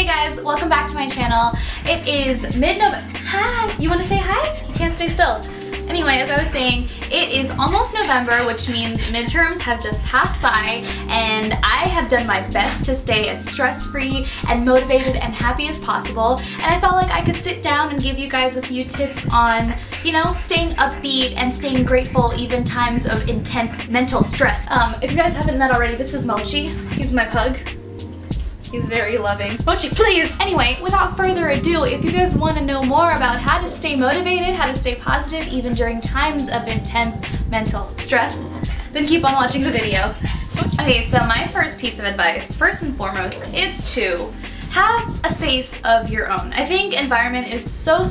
Hey guys, welcome back to my channel. It is mid-November. Hi! You want to say hi? You can't stay still. Anyway, as I was saying, it is almost November, which means midterms have just passed by, and I have done my best to stay as stress-free and motivated and happy as possible, and I felt like I could sit down and give you guys a few tips on, you know, staying upbeat and staying grateful even times of intense mental stress. If you guys haven't met already, this is Mochi. He's my pug. He's very loving. Mochi, please! Anyway, without further ado, if you guys want to know more about how to stay motivated, how to stay positive even during times of intense mental stress, then keep on watching the video. Okay, so my first piece of advice, first and foremost, is to have a space of your own. I think environment is so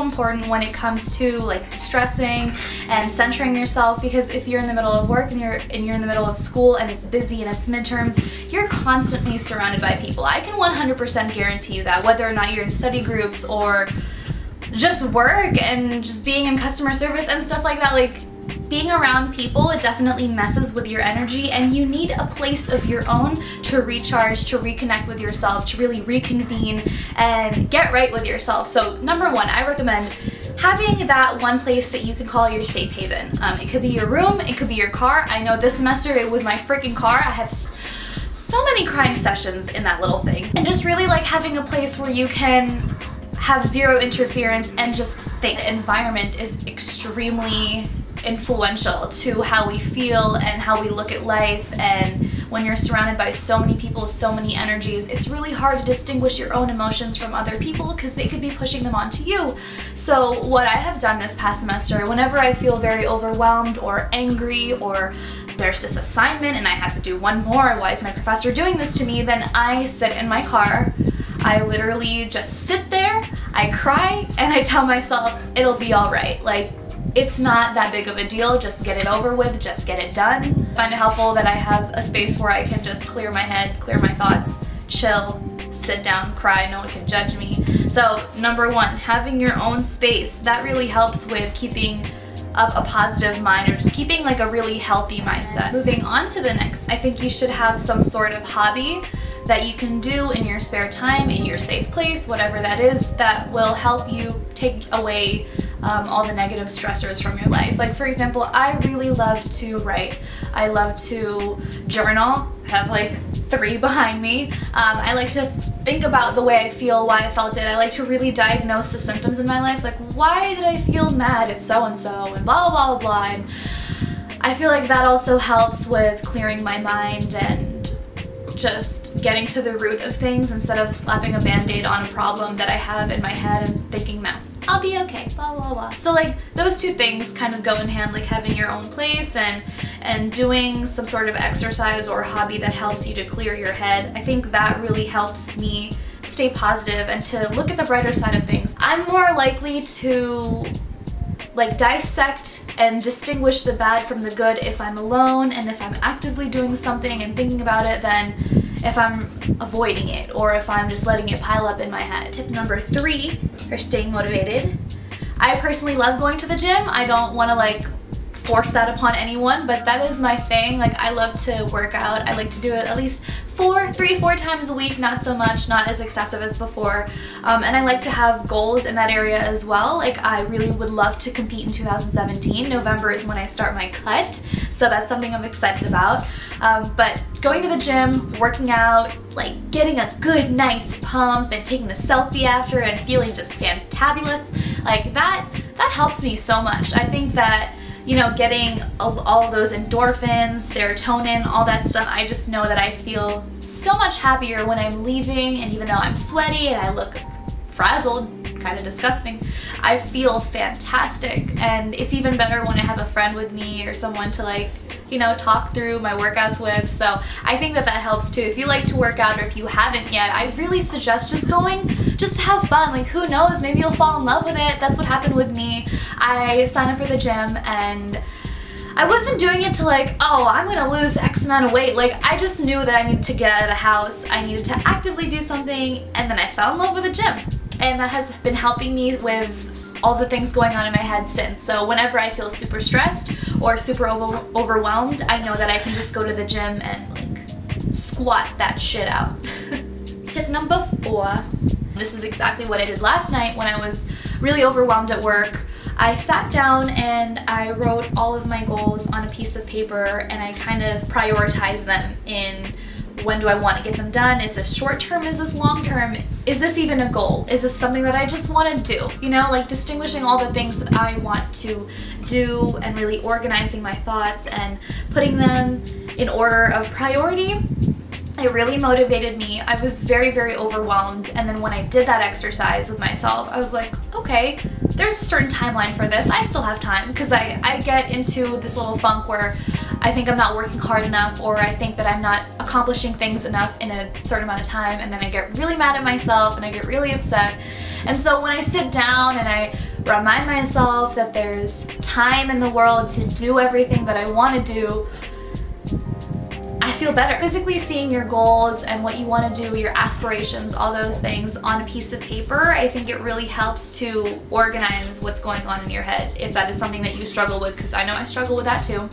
important when it comes to like distressing and centering yourself, because if you're in the middle of work and you're in the middle of school and it's busy and it's midterms, you're constantly surrounded by people. I can 100% guarantee you that, whether or not you're in study groups or just work and just being in customer service and stuff like that, like being around people, it definitely messes with your energy, and you need a place of your own to recharge, to reconnect with yourself, to really reconvene and get right with yourself. So number one, I recommend having that one place that you can call your safe haven. It could be your room, it could be your car. I know this semester it was my freaking car. I have so many crying sessions in that little thing. And just really like having a place where you can have zero interference and just think. The environment is extremely influential to how we feel and how we look at life, and when you're surrounded by so many people, so many energies, it's really hard to distinguish your own emotions from other people because they could be pushing them onto you. So what I have done this past semester, whenever I feel very overwhelmed or angry, or there's this assignment and I have to do one more, why is my professor doing this to me, then I sit in my car. I literally just sit there, I cry, and I tell myself it'll be alright. Like, it's not that big of a deal, just get it over with, just get it done. I find it helpful that I have a space where I can just clear my head, clear my thoughts, chill, sit down, cry, no one can judge me. So number one, having your own space, that really helps with keeping up a positive mind, or just keeping like a really healthy mindset. Moving on to the next, I think you should have some sort of hobby that you can do in your spare time, in your safe place, whatever that is, that will help you take away all the negative stressors from your life. Like for example, I really love to write. I love to journal. I have like 3 behind me. I like to think about the way I feel, why I felt it. I like to really diagnose the symptoms in my life, like why did I feel mad at so-and-so and blah blah blah blah. And I feel like that also helps with clearing my mind and just getting to the root of things instead of slapping a band-aid on a problem that I have in my head and thinking that I'll be okay, blah blah blah. So like those two things kind of go in hand, like having your own place and doing some sort of exercise or hobby that helps you to clear your head. I think that really helps me stay positive and to look at the brighter side of things. I'm more likely to like dissect and distinguish the bad from the good if I'm alone and if I'm actively doing something and thinking about it, than if I'm avoiding it or if I'm just letting it pile up in my head. Tip number 3 for staying motivated. I personally love going to the gym. I don't want to like force that upon anyone, but that is my thing. Like I love to work out. I like to do it at least 3-4 times a week, not so much, not as excessive as before. And I like to have goals in that area as well. Like I really would love to compete in 2017. November is when I start my cut, so that's something I'm excited about. But going to the gym, working out, like getting a good nice pump and taking a selfie after and feeling just fantabulous, like that helps me so much. I think that, you know, getting all of those endorphins, serotonin, all that stuff, I just know that I feel so much happier when I'm leaving, and even though I'm sweaty and I look frazzled, kind of disgusting, I feel fantastic. And it's even better when I have a friend with me or someone to like, you know, talk through my workouts with. So I think that that helps too. If you like to work out or if you haven't yet, I really suggest just going just to have fun. Like who knows, maybe you'll fall in love with it. That's what happened with me. I signed up for the gym and I wasn't doing it to like, oh, I'm gonna lose X amount of weight. Like I just knew that I needed to get out of the house. I needed to actively do something, and then I fell in love with the gym. And that has been helping me with all the things going on in my head since. So whenever I feel super stressed or super overwhelmed, I know that I can just go to the gym and like squat that shit out. Tip number 4. This is exactly what I did last night when I was really overwhelmed at work. I sat down and I wrote all of my goals on a piece of paper, and I kind of prioritized them in when do I want to get them done? Is this short term? Is this long term? Is this even a goal? Is this something that I just want to do? You know, like distinguishing all the things that I want to do and really organizing my thoughts and putting them in order of priority. It really motivated me. I was very, very overwhelmed, and then when I did that exercise with myself, I was like, okay, there's a certain timeline for this. I still have time, because I get into this little funk where I think I'm not working hard enough, or I think that I'm not accomplishing things enough in a certain amount of time, and then I get really mad at myself and I get really upset. And so when I sit down and I remind myself that there's time in the world to do everything that I want to do, I feel better. Physically seeing your goals and what you want to do, your aspirations, all those things on a piece of paper, I think it really helps to organize what's going on in your head, if that is something that you struggle with, because I know I struggle with that too.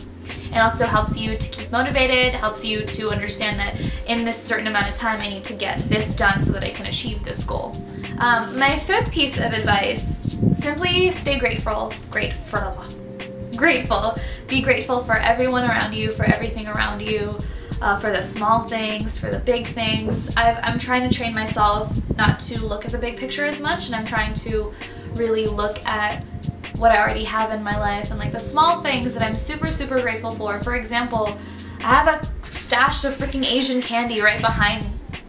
It also helps you to keep motivated, helps you to understand that in this certain amount of time I need to get this done so that I can achieve this goal. My 5th piece of advice, simply stay grateful. Be grateful for everyone around you, for everything around you, for the small things, for the big things. I'm trying to train myself not to look at the big picture as much, and I'm trying to really look at what I already have in my life and like the small things that I'm super, super grateful for. For example, I have a stash of freaking Asian candy right behind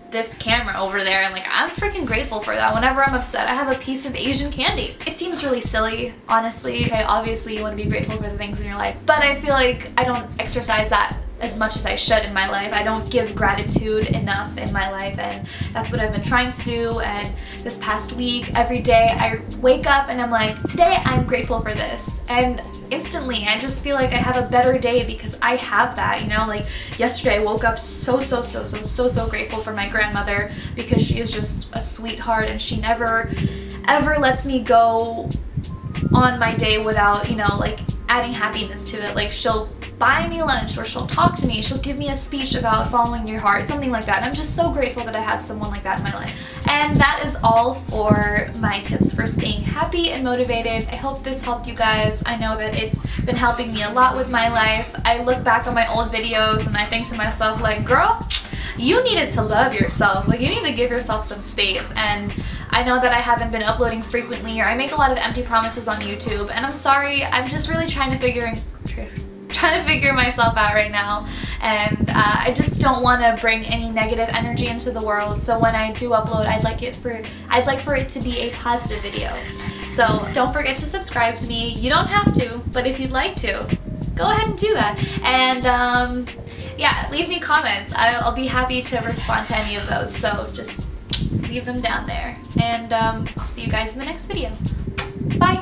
this camera over there, and like I'm freaking grateful for that. Whenever I'm upset, I have a piece of Asian candy. It seems really silly, honestly. Okay, obviously you want to be grateful for the things in your life, but I feel like I don't exercise that as much as I should in my life. I don't give gratitude enough in my life, and that's what I've been trying to do. And this past week, every day I wake up and I'm like, today I'm grateful for this, and instantly I just feel like I have a better day because I have that, you know. Like yesterday I woke up so grateful for my grandmother, because she is just a sweetheart and she never ever lets me go on my day without, you know, like adding happiness to it. Like she'll buy me lunch, or she'll talk to me, she'll give me a speech about following your heart, something like that. And I'm just so grateful that I have someone like that in my life. And that is all for my tips for staying happy and motivated. I hope this helped you guys. I know that it's been helping me a lot with my life. I look back on my old videos and I think to myself, like, girl, you needed to love yourself. Like, you need to give yourself some space. And I know that I haven't been uploading frequently, or I make a lot of empty promises on YouTube, and I'm sorry. I'm just really trying to figure myself out right now, and I just don't want to bring any negative energy into the world. So when I do upload, I'd like for it to be a positive video. So don't forget to subscribe to me. You don't have to, but if you'd like to, go ahead and do that. And yeah, leave me comments. I'll be happy to respond to any of those. So just leave them down there, and see you guys in the next video. Bye!